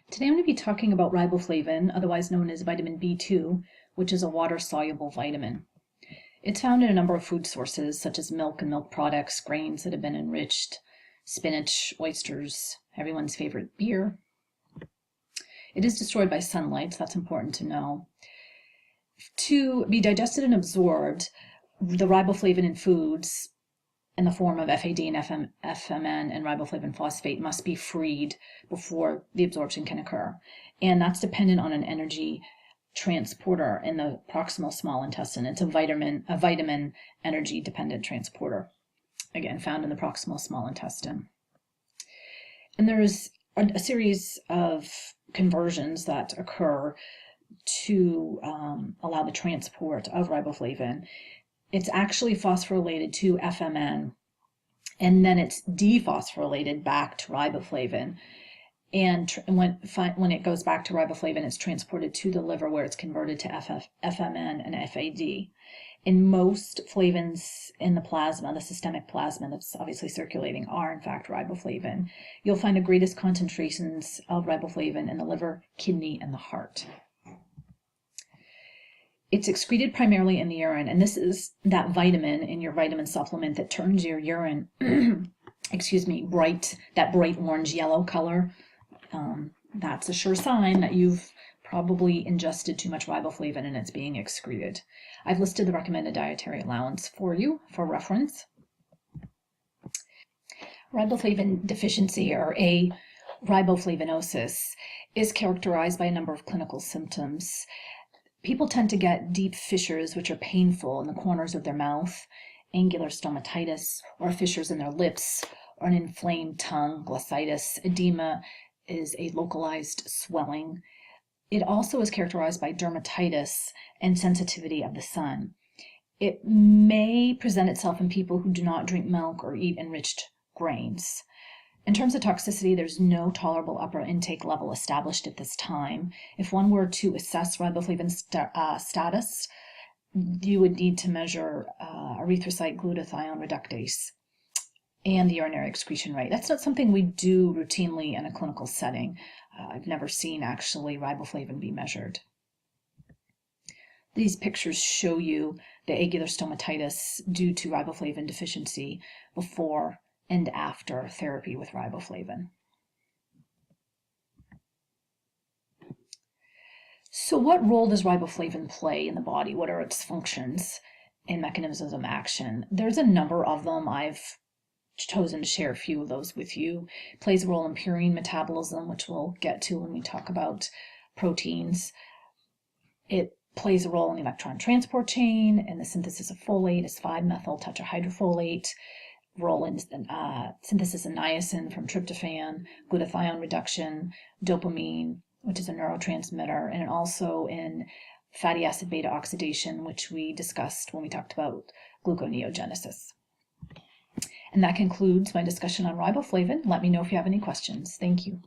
Today I'm going to be talking about riboflavin, otherwise known as vitamin B2, which is a water-soluble vitamin. It's found in a number of food sources, such as milk and milk products, grains that have been enriched, spinach, oysters, everyone's favorite beer. It is destroyed by sunlight, so that's important to know. To be digested and absorbed, the riboflavin in foods in the form of FAD and FMN and riboflavin phosphate must be freed before the absorption can occur. And that's dependent on an energy transporter in the proximal small intestine. It's a vitamin energy dependent transporter, again, found in the proximal small intestine. And there's a series of conversions that occur to allow the transport of riboflavin. It's actually phosphorylated to FMN, and then it's dephosphorylated back to riboflavin. And when it goes back to riboflavin, it's transported to the liver where it's converted to FMN and FAD. And most flavins in the plasma, the systemic plasma that's obviously circulating, are in fact riboflavin. You'll find the greatest concentrations of riboflavin in the liver, kidney, and the heart. It's excreted primarily in the urine, and this is that vitamin in your vitamin supplement that turns your urine, that bright orange yellow color. That's a sure sign that you've probably ingested too much riboflavin and it's being excreted. I've listed the recommended dietary allowance for you for reference. Riboflavin deficiency, or riboflavinosis, is characterized by a number of clinical symptoms. People tend to get deep fissures, which are painful in the corners of their mouth, angular stomatitis, or fissures in their lips, or an inflamed tongue, glossitis. Edema is a localized swelling. It also is characterized by dermatitis and sensitivity of the sun. It may present itself in people who do not drink milk or eat enriched grains. In terms of toxicity, there's no tolerable upper intake level established at this time. If one were to assess riboflavin status, you would need to measure erythrocyte glutathione reductase and the urinary excretion rate. That's not something we do routinely in a clinical setting. I've never seen actually riboflavin be measured. These pictures show you the angular stomatitis due to riboflavin deficiency before and after therapy with riboflavin. So what role does riboflavin play in the body? What are its functions and mechanisms of action? There's a number of them. I've chosen to share a few of those with you. It plays a role in purine metabolism, which we'll get to when we talk about proteins. It plays a role in the electron transport chain and the synthesis of folate, as 5-methyl tetrahydrofolate, role in synthesis of niacin from tryptophan, glutathione reduction, dopamine, which is a neurotransmitter, and also in fatty acid beta oxidation, which we discussed when we talked about gluconeogenesis. And that concludes my discussion on riboflavin. Let me know if you have any questions. Thank you.